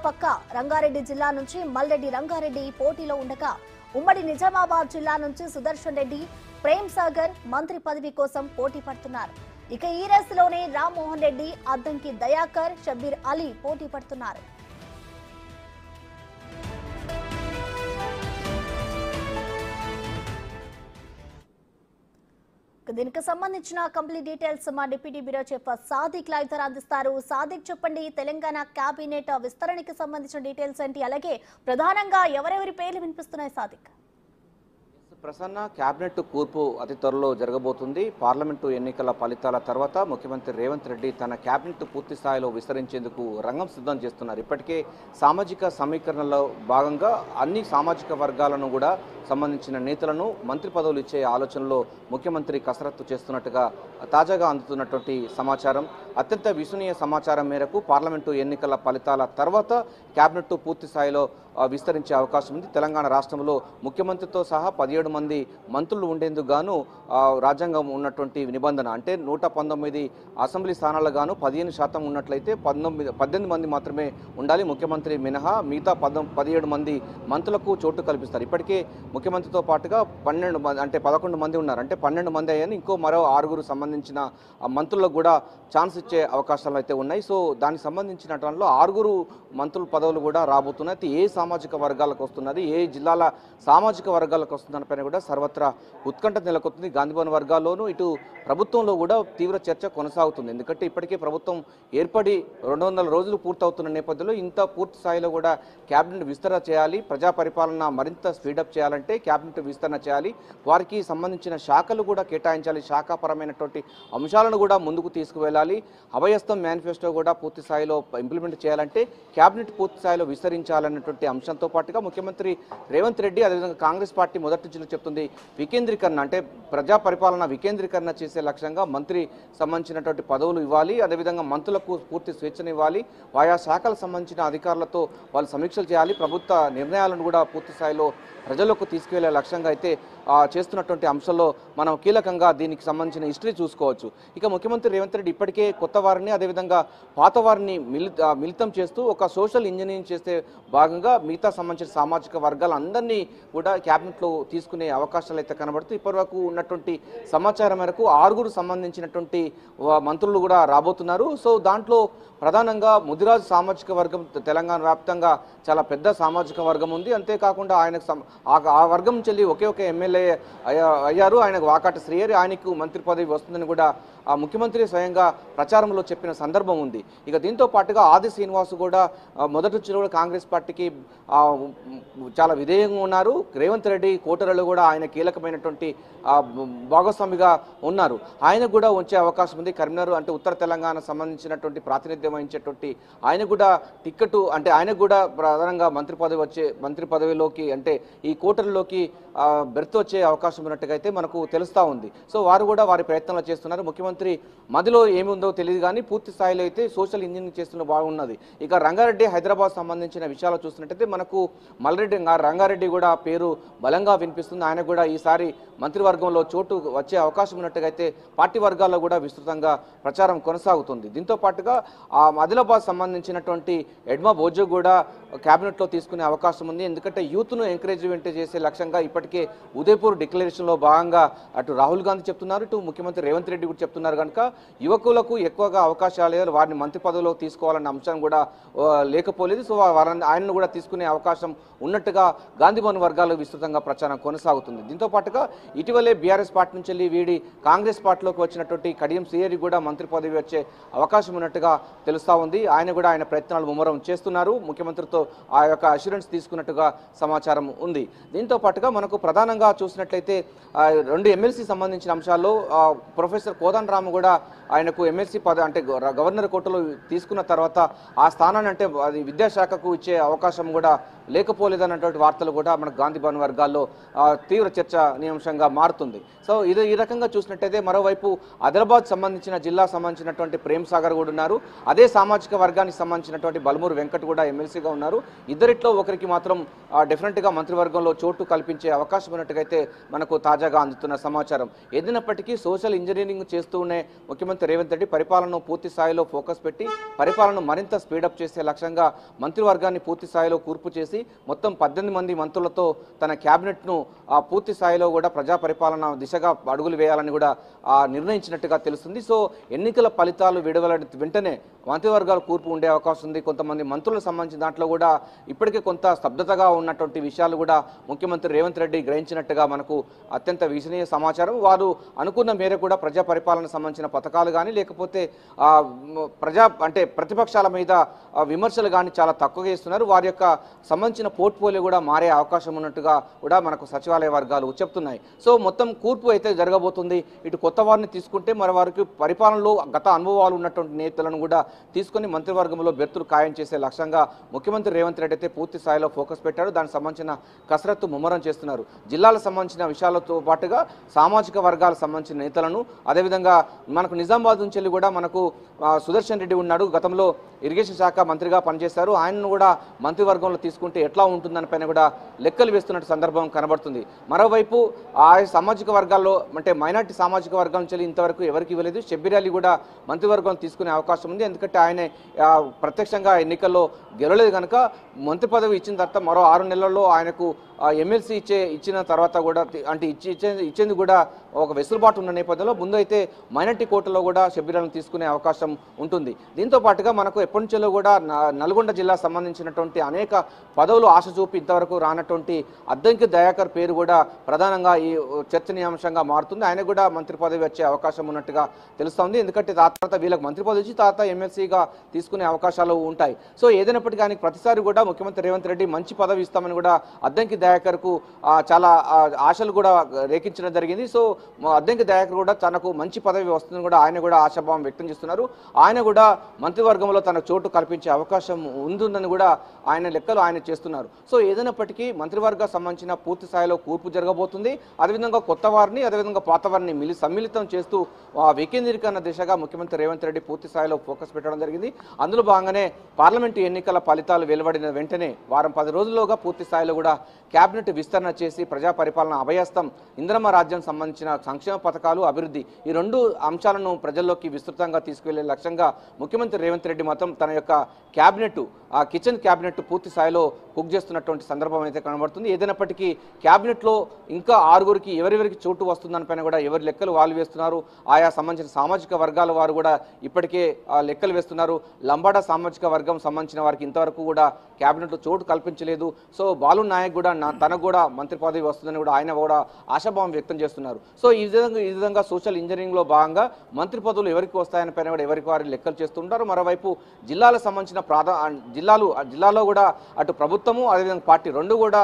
పక్క రంగారెడ్డి జిల్లా నుంచి మల్రెడ్డి రంగారెడ్డి పోటీలో ఉండగా ఉమ్మడి నిజామాబాద్ జిల్లా నుంచి సుదర్శన్ రెడ్డి, ప్రేమ్ సాగర్ మంత్రి పదవి కోసం పోటీ పడుతున్నారు. ఇక ఈ రేసులోనే రామ్మోహన్ రెడ్డి, అద్దంకి దయాకర్, షబ్బీర్ అలీ పోటీ పడుతున్నారు. దీనికి సంబంధించిన కంప్లీట్ డీటెయిల్స్ మా deputy bureau chief Sadiq live ద్వారా అందిస్తారు. సాదిక్, చెప్పండి, తెలంగాణ కేబినెట్ విస్తరణకి సంబంధించిన డీటెయిల్స్ ఏంటి, అలాగే ప్రధానంగా ఎవరెవరి పేర్లు వినిపిస్తున్నాయి? సాదిక్, ప్రసన్న, కేబినెట్ కూర్పు అతి త్వరలో జరగబోతుంది. పార్లమెంటు ఎన్నికల ఫలితాల తర్వాత ముఖ్యమంత్రి రేవంత్ రెడ్డి తన కేబినెట్ పూర్తి స్థాయిలో విస్తరించేందుకు రంగం సిద్ధం చేస్తున్నారు. ఇప్పటికే సామాజిక సమీకరణలో భాగంగా అన్ని సామాజిక వర్గాలను కూడా సంబంధించిన నేతలను మంత్రి పదవులు ఇచ్చే ఆలోచనలో ముఖ్యమంత్రి కసరత్తు చేస్తున్నట్టుగా తాజాగా అందుతున్నటువంటి సమాచారం. అత్యంత విశ్వసనీయ సమాచారం మేరకు పార్లమెంటు ఎన్నికల ఫలితాల తర్వాత కేబినెట్ పూర్తి స్థాయిలో విస్తరించే అవకాశం ఉంది. తెలంగాణ రాష్ట్రంలో ముఖ్యమంత్రితో సహా 17 మంది మంత్రులు ఉండేందుకు గాను రాజ్యాంగం ఉన్నటువంటి నిబంధన, అంటే 119 అసెంబ్లీ స్థానాలకు గాను 15% ఉన్నట్లయితే 18 మంది మాత్రమే ఉండాలి, ముఖ్యమంత్రి మినహా. మిగతా 17 మంది మంత్రులకు చోటు కల్పిస్తారు. ఇప్పటికే ముఖ్యమంత్రితో పాటుగా 11 మంది ఉన్నారు, అంటే 12 మంది అయ్యాని ఇంకో మరో 6 సంబంధించిన మంత్రులకు కూడా ఛాన్స్ ఇచ్చే అవకాశాలు అయితే ఉన్నాయి. సో దానికి సంబంధించిన దాంట్లో 6 మంత్రుల పదవులు కూడా రాబోతున్నాయి. అయితే ఏ సామాజిక వర్గాలకు వస్తున్నది, ఏ జిల్లాల సామాజిక వర్గాలకు వస్తుందని పైన కూడా సర్వత్రా ఉత్కంఠ నెలకొంది. గాంధీభవన్ వర్గాల్లోనూ ఇటు ప్రభుత్వంలో కూడా తీవ్ర చర్చ కొనసాగుతుంది. ఎందుకంటే ఇప్పటికే ప్రభుత్వం ఏర్పడి 200 రోజులు పూర్తవుతున్న నేపథ్యంలో ఇంత పూర్తి స్థాయిలో కూడా కేబినెట్ విస్తరణ చేయాలి, ప్రజా పరిపాలన మరింత స్పీడప్ చేయాలంటే కేబినెట్ విస్తరణ చేయాలి, వారికి సంబంధించిన శాఖలు కూడా కేటాయించాలి, శాఖాపరమైనటువంటి అంశాలను కూడా ముందుకు తీసుకువెళ్ళాలి, అభయస్థం మేనిఫెస్టో కూడా పూర్తి స్థాయిలో ఇంప్లిమెంట్ చేయాలంటే కేబినెట్ పూర్తి స్థాయిలో విస్తరించాలన్నటువంటి అంశంతో పాటుగా ముఖ్యమంత్రి రేవంత్ రెడ్డి, అదేవిధంగా కాంగ్రెస్ పార్టీ మొదటి నుంచి చెప్తుంది వికేంద్రీకరణ, అంటే ప్రజా పరిపాలన వికేంద్రీకరణ చేసే లక్ష్యంగా మంత్రి సంబంధించినటువంటి పదవులు ఇవ్వాలి, అదేవిధంగా మంత్రులకు పూర్తి స్వేచ్ఛను ఇవ్వాలి, ఆయా శాఖలకు సంబంధించిన అధికారులతో వాళ్ళు సమీక్షలు చేయాలి, ప్రభుత్వ నిర్ణయాలను కూడా పూర్తి స్థాయిలో ప్రజలకు తీసుకువెళ్లే లక్ష్యంగా అయితే చేస్తున్నటువంటి అంశంలో మనం కీలకంగా దీనికి సంబంధించిన హిస్టరీ చూసుకోవచ్చు. ఇక ముఖ్యమంత్రి రేవంత్ రెడ్డి ఇప్పటికే కొత్త వారిని అదేవిధంగా పాత వారిని మిళితం చేస్తూ ఒక సోషల్ ఇంజనీరింగ్ చేసే భాగంగా మిగతా సంబంధించిన సామాజిక వర్గాలందరినీ కూడా క్యాబినెట్లో తీసుకునే అవకాశాలు అయితే కనబడుతూ ఇప్పటివరకు ఉన్నటువంటి సమాచారం మేరకు 6 సంబంధించినటువంటి మంత్రులు కూడా రాబోతున్నారు. సో దాంట్లో ప్రధానంగా ముదిరాజు సామాజిక వర్గం తెలంగాణ వ్యాప్తంగా చాలా పెద్ద సామాజిక వర్గం ఉంది. అంతేకాకుండా ఆయనకు ఆ వర్గం చెల్లి ఒకే ఒక ఎమ్మెల్యే అయ్యారు, ఆయనకు వాకాటి శ్రీహరి, ఆయనకు మంత్రి పదవి వస్తుందని కూడా ఆ ముఖ్యమంత్రి స్వయంగా ప్రచారంలో చెప్పిన సందర్భం ఉంది. ఇక దీంతో పాటుగా ఆది శ్రీనివాస్ కూడా మొదటి నుంచి కూడా కాంగ్రెస్ పార్టీకి చాలా విధేయంగా ఉన్నారు. రేవంత్ రెడ్డి కోటరలో కూడా ఆయన కీలకమైనటువంటి భాగస్వామిగా ఉన్నారు, ఆయన కూడా వచ్చే అవకాశం ఉంది. కరీంనగర్ అంటే ఉత్తర తెలంగాణ సంబంధించినటువంటి ప్రాతినిధ్యం వహించేటువంటి ఆయన కూడా టిక్కెట్, అంటే ఆయనకు కూడా ప్రధానంగా మంత్రి పదవిలోకి అంటే ఈ కోటర్లోకి బెర్త్ వచ్చే అవకాశం ఉన్నట్టుగా అయితే మనకు తెలుస్తూ ఉంది. సో వారు కూడా వారి ప్రయత్నాలు చేస్తున్నారు. ముఖ్యమంత్రి మదిలో ఏముందో తెలియదు కానీ పూర్తి స్థాయిలో అయితే సోషల్ ఇంజనీరింగ్ చేస్తున్న బాగున్నది. ఇక రంగారెడ్డి, హైదరాబాద్ సంబంధించిన విషయాలు చూస్తున్నట్టయితే మనకు రంగారెడ్డి కూడా పేరు బలంగా వినిపిస్తుంది. ఆయన కూడా ఈసారి మంత్రివర్గంలో చోటు వచ్చే అవకాశం ఉన్నట్టుగా అయితే పార్టీ వర్గాల్లో కూడా విస్తృతంగా ప్రచారం కొనసాగుతుంది. దీంతో పాటుగా ఆదిలాబాద్ సంబంధించినటువంటి ఎడ్మా బోజో కూడా క్యాబినెట్లో తీసుకునే అవకాశం ఉంది. ఎందుకంటే యూత్ను ఎంకరేజ్మెంట్ చేసే లక్ష్యంగా ఇప్పటికే ఉదయపూర్ డిక్లరేషన్లో భాగంగా అటు రాహుల్ గాంధీ చెప్తున్నారు, ఇటు ముఖ్యమంత్రి రేవంత్ రెడ్డి కూడా చెప్తున్నారు. కనుక యువకులకు ఎక్కువగా అవకాశాలు లేదు, వారిని మంత్రి పదవిలో తీసుకోవాలన్న అంశం కూడా లేకపోలేదు. సో ఆయనను కూడా తీసుకునే అవకాశం ఉన్నట్టుగా గాంధీభవన్ వర్గాలు విస్తృతంగా ప్రచారం కొనసాగుతుంది. దీంతో పాటుగా ఇటీవలే బీఆర్ఎస్ పార్టీ నుంచి వీడి కాంగ్రెస్ పార్టీలోకి వచ్చినటువంటి కడియం శ్రీహరి కూడా మంత్రి పదవి వచ్చే అవకాశం ఉన్నట్టుగా తెలుస్తూ ఉంది. ఆయన కూడా ఆయన ప్రయత్నాలు ముమ్మరం చేస్తున్నారు, ముఖ్యమంత్రితో ఆ యొక్క అష్యూరెన్స్ తీసుకున్నట్టుగా సమాచారం ఉంది. దీంతో పాటుగా మనకు ప్రధానంగా చూసినట్లయితే 2 ఎమ్మెల్సీ సంబంధించిన అంశాల్లో ప్రొఫెసర్ కోదండరామ్ కూడా ఆయనకు ఎమ్మెల్సీ అంటే గవర్నర్ కోటలో తీసుకున్న తర్వాత ఆ స్థానాన్ని అంటే అది విద్యాశాఖకు ఇచ్చే అవకాశం కూడా లేకపోలేదన్నటువంటి వార్తలు కూడా మనకు గాంధీ భవన్ వర్గాల్లో తీవ్ర చర్చనీయాంశంగా మారుతుంది. సో ఈ రకంగా చూసినట్టయితే మరోవైపు ఆదిలాబాద్ సంబంధించిన జిల్లా సంబంధించినటువంటి ప్రేమ్ సాగర్ కూడా ఉన్నారు. అదే సామాజిక వర్గానికి సంబంధించినటువంటి బలమూరు వెంకట్ కూడా ఎమ్మెల్సీగా ఉన్నారు. ఇద్దరిట్లో ఒకరికి మాత్రం డెఫినెట్గా మంత్రివర్గంలో చోటు కల్పించే అవకాశం ఉన్నట్టుగైతే మనకు తాజాగా అందుతున్న సమాచారం. ఏదైనప్పటికీ సోషల్ ఇంజనీరింగ్ చేస్తూనే ముఖ్యమంత్రి రేవంత్ రెడ్డి పరిపాలనను పూర్తి స్థాయిలో ఫోకస్ పెట్టి పరిపాలనను మరింత స్పీడప్ చేసే లక్ష్యంగా మంత్రివర్గాన్ని పూర్తి స్థాయిలో కూర్పు చేసి మొత్తం 18 మంది మంత్రులతో తన క్యాబినెట్ను పూర్తి స్థాయిలో కూడా ప్రజా పరిపాలన దిశగా అడుగులు వేయాలని కూడా నిర్ణయించినట్టుగా తెలుస్తుంది. సో ఎన్నికల ఫలితాలు విడుదల వెంటనే మంత్రివర్గాల కూర్పు ఉండే అవకాశం ఉంది. కొంతమంది మంత్రులకు సంబంధించిన దాంట్లో కూడా ఇప్పటికే కొంత స్తబ్దతగా ఉన్నటువంటి విషయాలు కూడా ముఖ్యమంత్రి రేవంత్ రెడ్డి గ్రహించినట్టుగా మనకు అత్యంత విశ్వసనీయ సమాచారం. వారు అనుకున్న మేర కూడా ప్రజా పరిపాలన సంబంధించిన పథకాలు కానీ లేకపోతే ప్రతిపక్షాల మీద విమర్శలు కానీ చాలా తక్కువగా ఇస్తున్నారు. వారి యొక్క సంబంధించిన పోర్ట్ఫోలియో కూడా మారే అవకాశం ఉన్నట్టుగా కూడా మనకు సచివాలయ వర్గాలు చెప్తున్నాయి. సో మొత్తం కూర్పు అయితే జరగబోతుంది. ఇటు కొత్త వారిని తీసుకుంటే మరి వారికి పరిపాలనలో గత అనుభవాలు ఉన్నటువంటి నేతలను కూడా తీసుకొని మంత్రివర్గంలో బెర్తులు ఖాయం చేసే లక్ష్యంగా ముఖ్యమంత్రి రేవంత్ రెడ్డి అయితే పూర్తి స్థాయిలో ఫోకస్ పెట్టారు. దానికి సంబంధించిన కసరత్తు ముమ్మరం చేస్తున్నారు. జిల్లాలకు సంబంధించిన విషయాలతో పాటుగా సామాజిక వర్గాలకు సంబంధించిన నేతలను అదేవిధంగా మనకు నిజామాబాద్ నుంచి కూడా మనకు సుదర్శన్ రెడ్డి ఉన్నాడు. గతంలో ఇరిగేషన్ శాఖ మంత్రిగా పనిచేశారు. ఆయనను కూడా మంత్రివర్గంలో తీసుకుంటే ఎట్లా ఉంటుందని పైన కూడా లెక్కలు వేస్తున్నట్టు సందర్భం కనబడుతుంది. మరోవైపు ఆ సామాజిక వర్గాల్లో మైనార్టీ సామాజిక వర్గం నుంచి ఇంతవరకు ఎవరికి ఇవ్వలేదు. షబ్బీర్ అలీ కూడా మంత్రివర్గం తీసుకునే అవకాశం ఉంది. ఎందుకంటే ఆయన ప్రత్యక్షంగా ఎన్నికల్లో గెలవలేదు కనుక మంత్రి పదవి ఇచ్చిన తర్వాత మరో 6 నెలల్లో ఆయనకు ఎమ్మెల్సీ ఇచ్చిన తర్వాత కూడా ఇచ్చేందుకు కూడా ఒక వెసులుబాటు ఉన్న నేపథ్యంలో ముందు అయితే మైనార్టీ కోటాలో కూడా షబ్బీర్ అలీని తీసుకునే అవకాశం ఉంటుంది. దీంతో పాటుగా మనకు ఎప్పటి నుంచో కూడా నల్గొండ జిల్లా సంబంధించినటువంటి అనేక పదవులు ఆశ చూపి ఇంతవరకు రానటువంటి అద్దంకి దయాకర్ పేరు కూడా ప్రధానంగా ఈ చర్చనీయాంశంగా మారుతుంది. ఆయన కూడా మంత్రి పదవి వచ్చే అవకాశం ఉన్నట్టుగా తెలుస్తోంది. ఎందుకంటే తర్వాత వీళ్ళకి మంత్రి పదవి ఇచ్చి తర్వాత ఎమ్మెల్సీగా తీసుకునే అవకాశాలు ఉంటాయి. సో ఏదైనప్పటికీ ఆయనకి ప్రతిసారి కూడా ముఖ్యమంత్రి రేవంత్ రెడ్డి మంచి పదవి ఇస్తామని కూడా అద్దంకి దయాకర్కు చాలా ఆశలు కూడా రేకించడం జరిగింది. సో అద్దంకి దయాకర్ కూడా తనకు మంచి పదవి వస్తుందని కూడా ఆయన కూడా ఆశాభావం వ్యక్తం చేస్తున్నారు. ఆయన కూడా మంత్రివర్గంలో తన చోటు కల్పించే అవకాశం ఉందని కూడా ఆయన లెక్కలు ఆయన చేస్తున్నారు. సో ఏదైనప్పటికీ మంత్రివర్గ సంబంధించిన పూర్తి స్థాయిలో కూర్పు జరగబోతుంది. అదేవిధంగా కొత్త వారిని అదేవిధంగా పాత వారిని సమ్మిళితం చేస్తూ వికేంద్రీకరణ దిశగా ముఖ్యమంత్రి రేవంత్ రెడ్డి పూర్తి స్థాయిలో ఫోకస్ పెట్టడం జరిగింది. అందులో భాగంగానే పార్లమెంటు ఎన్నికల ఫలితాలు వెలువడిన వెంటనే వారం 10 రోజుల్లోగా పూర్తి స్థాయిలో కూడా క్యాబినెట్ విస్తరణ చేసి ప్రజా పరిపాలన అభయస్థం ఇంద్రమ్మ రాజ్యం సంబంధించిన సంక్షేమ పథకాలు అభివృద్ధి ఈ 2 అంశాలను ప్రజల్లోకి విస్తృతంగా తీసుకువెళ్లే లక్ష్యంగా ముఖ్యమంత్రి రేవంత్ రెడ్డి మాత్రం తన యొక్క క్యాబినెట్ కిచెన్ క్యాబినెట్ పూర్తి స్థాయిలో కుక్ చేస్తున్నటువంటి సందర్భం అయితే కనబడుతుంది. ఏదైనప్పటికీ క్యాబినెట్లో ఇంకా 6గురికి ఎవరెవరికి చోటు వస్తుందని పైన కూడా ఎవరి లెక్కలు వాళ్ళు వేస్తున్నారు. ఆయా సంబంధించిన సామాజిక వర్గాల వారు కూడా ఇప్పటికే లెక్కలు వేస్తున్నారు. లంబాడా సామాజిక వర్గం సంబంధించిన వారికి ఇంతవరకు కూడా క్యాబినెట్లో చోటు కల్పించలేదు. సో బాలు నాయక్ కూడా తనకు కూడా మంత్రి పదవి వస్తుందని కూడా ఆయన కూడా ఆశాభావం వ్యక్తం చేస్తున్నారు. సో ఈ విధంగా సోషల్ ఇంజనీరింగ్లో భాగంగా మంత్రి పదవులు ఎవరికి వస్తాయని పైన కూడా ఎవరికి వారి లెక్కలు చేస్తుంటారు. మరోవైపు జిల్లాలకు సంబంధించిన జిల్లాలో కూడా అటు ప్రభుత్వము అదేవిధంగా పార్టీ 2 కూడా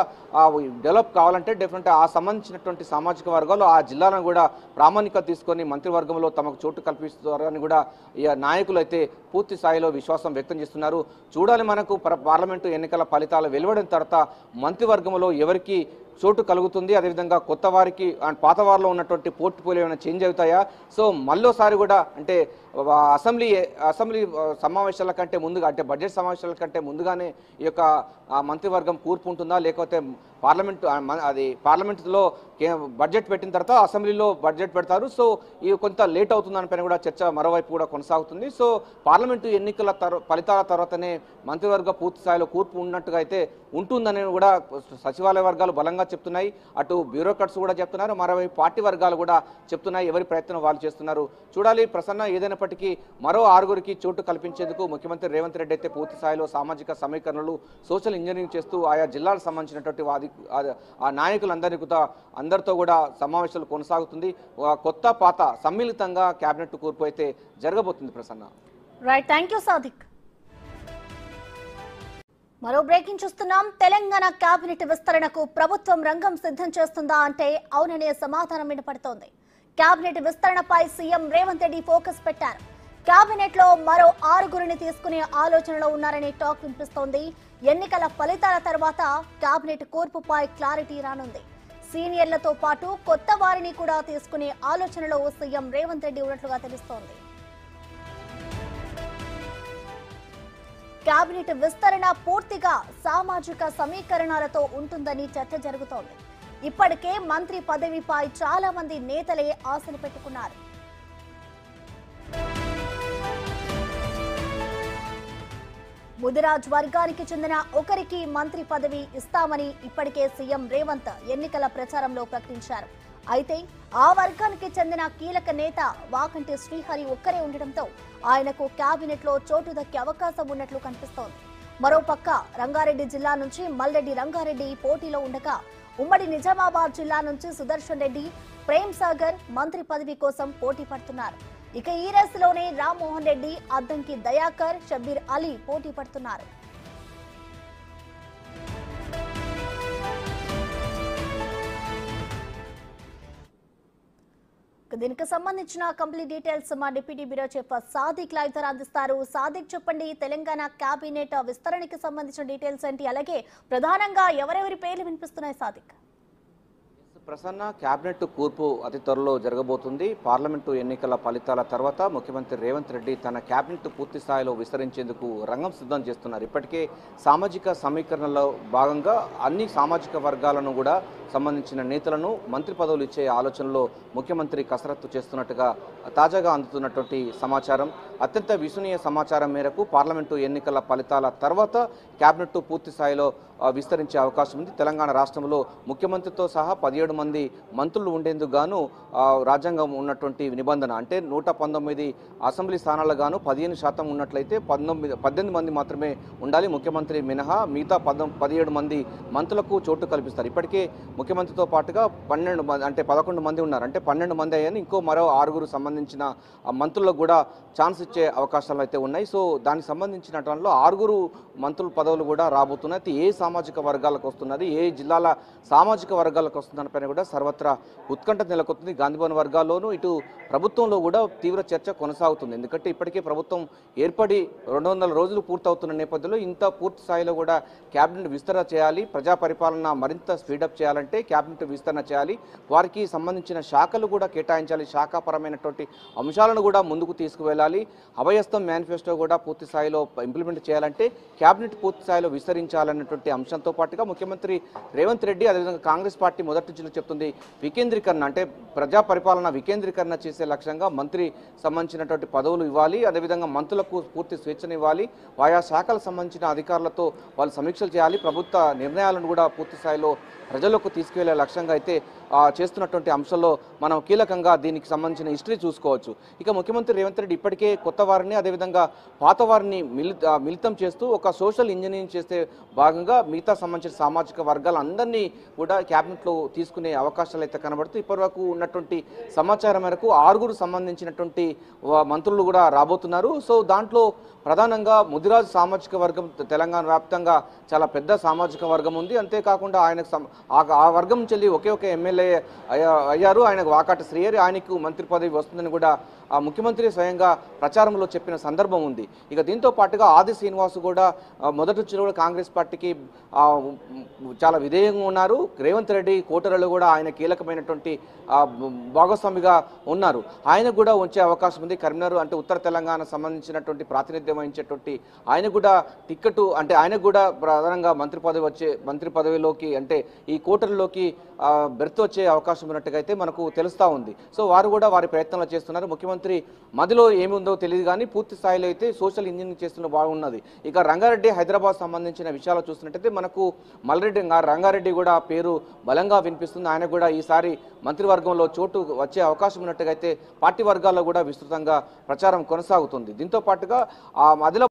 డెవలప్ కావాలంటే డెఫినెట్ ఆ సంబంధించినటువంటి సామాజిక వర్గాలు ఆ జిల్లాలను కూడా ప్రామాణికత తీసుకొని మంత్రివర్గంలో తమకు చోటు కల్పిస్తారని కూడా ఈ నాయకులు అయితే పూర్తి స్థాయిలో విశ్వాసం వ్యక్తం చేస్తున్నారు. చూడాలి మనకు పార్లమెంటు ఎన్నికల ఫలితాలు వెలువడిన తర్వాత మంత్రివర్గంలో ఎవరికి చోటు కలుగుతుంది, అదేవిధంగా కొత్త వారికి అండ్ పాత వారిలో ఉన్నటువంటి పోర్ట్ఫోలియో ఏమైనా చేంజ్ అవుతాయా. సో మళ్ళోసారి కూడా అసెంబ్లీ సమావేశాల కంటే ముందుగా బడ్జెట్ సమావేశాల కంటే ముందుగానే ఈ యొక్క మంత్రివర్గం కూర్పు ఉంటుందా, లేకపోతే పార్లమెంటులో బడ్జెట్ పెట్టిన తర్వాత అసెంబ్లీలో బడ్జెట్ పెడతారు. సో ఇవి కొంత లేట్ అవుతుందని పైన కూడా చర్చ మరోవైపు కూడా కొనసాగుతుంది. సో పార్లమెంటు ఎన్నికల ఫలితాల తర్వాతనే మంత్రివర్గ పూర్తి స్థాయిలో కూర్పు ఉన్నట్టుగా అయితే ఉంటుందని కూడా సచివాలయ వర్గాలు బలంగా చెప్తున్నాయి. అటు బ్యూరోక్రాట్స్ కూడా చెప్తున్నారు, మరోవైపు పార్టీ వర్గాలు కూడా చెప్తున్నాయి. ఎవరి ప్రయత్నం వాళ్ళు చేస్తున్నారు చూడాలి. ప్రసన్న ఏదైనప్పటికీ మరో 6గురికి చోటు కల్పించేందుకు ముఖ్యమంత్రి రేవంత్ రెడ్డి అయితే పూర్తి స్థాయిలో సామాజిక సమీకరణలు సోషల్ ఇంజనీరింగ్ చేస్తూ ఆయా జిల్లాలకు సంబంధించినటువంటి ఆ అందరితో కూడా సమావేశాలు కొనసాగుతుంది. కొత్త పాత సమ్మిళితంగా కేబినెట్ కూర్పు అయితే జరగబోతుంది. Prasanna right, thank you Sadiq. మరో బ్రేకింగ్ చూస్తున్నాం. తెలంగాణ కేబినెట్ విస్తరణకు ప్రభుత్వం రంగం సిద్ధం చేస్తుందా అంటే అవుననే సమాధానం వినపడుతోంది. కేబినెట్ విస్తరణపై సీఎం రేవంత్ రెడ్డి ఫోకస్ పెట్టారు. కేబినెట్ లో మరో 6గురిని తీసుకునే ఆలోచనలో ఉన్నారనే టాక్ వినిపిస్తోంది. ఎన్నికల ఫలితాల తర్వాత కేబినెట్ కూర్పుపై క్లారిటీ రానుంది. సీనియర్లతో పాటు కొత్త వారిని కూడా తీసుకునే ఆలోచనలో సీఎం రేవంత్ రెడ్డి ఉన్నట్లుగా తెలుస్తోంది. కేబినెట్ విస్తరణ పూర్తిగా సామాజిక సమీకరణాలతో ఉంటుందని చర్చ జరుగుతోంది. ఇప్పటికే మంత్రి పదవిపై చాలా మంది నేతలే ఆశలు పెట్టుకున్నారు. ముదిరాజ్ వర్గానికి చెందిన ఒకరికి మంత్రి పదవి ఇస్తామని ఇప్పటికే సీఎం రేవంత్ ఎన్నికల ప్రచారంలో ప్రకటించారు. అయితే ఆ వర్గానికి చెందిన కీలక నేత వాకంటి శ్రీహరి ఒక్కరే ఉండడంతో ఆయనకు కేబినెట్ లో చోటు దక్కే అవకాశం ఉన్నట్లు కనిపిస్తోంది. మరోపక్క రంగారెడ్డి జిల్లా నుంచి మల్లెడ్డి రంగారెడ్డి పోటీలో ఉండగా ఉమ్మడి నిజామాబాద్ జిల్లా నుంచి సుదర్శన్ రెడ్డి, ప్రేమ్ సాగర్ మంత్రి పదవి కోసం పోటీ పడుతున్నారు. ఇక ఈ రేసులోనే రామ్మోహన్ రెడ్డి, అద్దంకి దయాకర్, షబ్బీర్ అలీ పోటీ పడుతున్నారు. దీనికి సంబంధించిన కంప్లీట్ డీటెయిల్స్ మా deputy bureau chief Sadiq live ద్వారా అందిస్తారు. సాదిక్, చెప్పండి, తెలంగాణ కేబినెట్ విస్తరణకి సంబంధించిన డీటెయిల్స్ ఏంటి, అలాగే ప్రధానంగా ఎవరెవరి పేర్లు వినిపిస్తున్నాయి? సాదిక్, ప్రసన్న, క్యాబినెట్ కూర్పు అతి త్వరలో జరగబోతుంది. పార్లమెంటు ఎన్నికల ఫలితాల తర్వాత ముఖ్యమంత్రి రేవంత్ రెడ్డి తన క్యాబినెట్ పూర్తి స్థాయిలో విస్తరించేందుకు రంగం సిద్ధం చేస్తున్నారు. ఇప్పటికే సామాజిక సమీకరణలో భాగంగా అన్ని సామాజిక వర్గాలను కూడా సంబంధించిన నేతలను మంత్రి పదవులు ఇచ్చే ఆలోచనలో ముఖ్యమంత్రి కసరత్తు చేస్తున్నట్టుగా తాజాగా అందుతున్నటువంటి సమాచారం. అత్యంత విశ్వసనీయ సమాచారం మేరకు పార్లమెంటు ఎన్నికల ఫలితాల తర్వాత క్యాబినెట్ పూర్తి స్థాయిలో విస్తరించే అవకాశం ఉంది. తెలంగాణ రాష్ట్రంలో ముఖ్యమంత్రితో సహా 17 మంది మంత్రులు ఉండేందుకు గాను రాజ్యాంగం ఉన్నటువంటి నిబంధన, అంటే 119 అసెంబ్లీ స్థానాలకు గాను 15% ఉన్నట్లయితే 18 మంది మాత్రమే ఉండాలి, ముఖ్యమంత్రి మినహా. మిగతా 17 మంది మంత్రులకు చోటు కల్పిస్తారు. ఇప్పటికే ముఖ్యమంత్రితో పాటుగా 11 మంది ఉన్నారు, అంటే 12 మంది అయ్యాని. ఇంకో మరో 6గురు సంబంధించిన మంత్రులకు కూడా ఛాన్స్ ఇచ్చే అవకాశాలు అయితే ఉన్నాయి. సో దానికి సంబంధించిన దాంట్లో 6గురు మంత్రుల పదవులు కూడా రాబోతున్నాయి. అయితే ఏ సామాజిక వర్గాలకు వస్తున్నది, ఏ జిల్లాల సామాజిక వర్గాలకు వస్తుందని పైన కూడా సర్వత్రా ఉత్కంఠ నెలకొస్తుంది. గాంధీభవన్ వర్గాల్లోనూ ఇటు ప్రభుత్వంలో కూడా తీవ్ర చర్చ కొనసాగుతుంది. ఎందుకంటే ఇప్పటికే ప్రభుత్వం ఏర్పడి 200 రోజులు పూర్తవుతున్న నేపథ్యంలో ఇంత పూర్తి స్థాయిలో కూడా క్యాబినెట్ విస్తరణ చేయాలి, ప్రజా పరిపాలన మరింత స్పీడప్ చేయాలంటే క్యాబినెట్ విస్తరణ చేయాలి, వారికి సంబంధించిన శాఖలు కూడా కేటాయించాలి, శాఖాపరమైనటువంటి అంశాలను కూడా ముందుకు తీసుకువెళ్ళాలి, అభయస్థం మేనిఫెస్టో కూడా పూర్తి స్థాయిలో ఇంప్లిమెంట్ చేయాలంటే క్యాబినెట్ పూర్తి స్థాయిలో విస్తరించాలన్నటువంటి అంశంతో పాటుగా ముఖ్యమంత్రి రేవంత్ రెడ్డి, అదేవిధంగా కాంగ్రెస్ పార్టీ మొదటి నుంచి చెప్తుంది వికేంద్రీకరణ, అంటే ప్రజా పరిపాలన వికేంద్రీకరణ చేసే లక్ష్యంగా మంత్రి సంబంధించినటువంటి పదవులు ఇవ్వాలి, అదేవిధంగా మంత్రులకు పూర్తి స్వేచ్ఛనివ్వాలి, ఆయా శాఖలకు సంబంధించిన అధికారులతో వాళ్ళు సమీక్షలు చేయాలి, ప్రభుత్వ నిర్ణయాలను కూడా పూర్తి స్థాయిలో ప్రజలకు తీసుకువెళ్లే లక్ష్యంగా అయితే చేస్తున్నటువంటి అంశంలో మనం కీలకంగా దీనికి సంబంధించిన హిస్టరీ చూసుకోవచ్చు. ఇక ముఖ్యమంత్రి రేవంత్ రెడ్డి ఇప్పటికే కొత్త వారిని, అదేవిధంగా పాత వారిని మిళితం చేస్తూ ఒక సోషల్ ఇంజనీరింగ్ చేసే భాగంగా మిగతా సంబంధించిన సామాజిక వర్గాలందరినీ కూడా క్యాబినెట్లో తీసుకునే అవకాశాలు అయితే కనబడుతూ ఇప్పటివరకు ఉన్నటువంటి సమాచారం మేరకు 6గురు సంబంధించినటువంటి మంత్రులు కూడా రాబోతున్నారు. సో దాంట్లో ప్రధానంగా ముదిరాజు సామాజిక వర్గం తెలంగాణ వ్యాప్తంగా చాలా పెద్ద సామాజిక వర్గం ఉంది. అంతేకాకుండా ఆయనకు ఆ వర్గం నుంచి వెళ్ళి ఒకే ఒక ఎమ్మెల్యే అయ్యారు, ఆయనకు వాకాటి శ్రీహరి, ఆయనకు మంత్రి పదవి వస్తుందని కూడా ముఖ్యమంత్రి స్వయంగా ప్రచారంలో చెప్పిన సందర్భం ఉంది. ఇక దీంతో పాటుగా ఆది శ్రీనివాస్ కూడా మొదటి నుంచి కూడా కాంగ్రెస్ పార్టీకి చాలా విధేయంగా ఉన్నారు. రేవంత్ రెడ్డి కోటరలో కూడా ఆయన కీలకమైనటువంటి భాగస్వామిగా ఉన్నారు, ఆయనకు కూడా వచ్చే అవకాశం ఉంది. కరీంనగర్ అంటే ఉత్తర తెలంగాణ సంబంధించినటువంటి ప్రాతినిధ్యం వహించేటువంటి ఆయన కూడా టిక్కెట్, అంటే ఆయనకు కూడా ప్రధానంగా మంత్రి పదవిలోకి అంటే ఈ కోటరలోకి బెర్త్ వచ్చే అవకాశం ఉన్నట్టుగా అయితే మనకు తెలుస్తూ ఉంది. సో వారు కూడా వారి ప్రయత్నాలు చేస్తున్నారు. ముఖ్యమంత్రి మధ్యలో ఏముందో తెలియదు కానీ పూర్తి స్థాయిలో అయితే సోషల్ ఇంజనీరింగ్ చేస్తున్న బాగున్నది. ఇక రంగారెడ్డి, హైదరాబాద్ సంబంధించిన విషయాలు చూస్తున్నట్టయితే మనకు మల్రెడ్డి రంగారెడ్డి కూడా పేరు బలంగా వినిపిస్తుంది. ఆయన కూడా ఈసారి మంత్రివర్గంలో చోటు వచ్చే అవకాశం ఉన్నట్టుగా అయితే పార్టీ వర్గాల్లో కూడా విస్తృతంగా ప్రచారం కొనసాగుతుంది. దీంతో పాటుగా మధ్యలో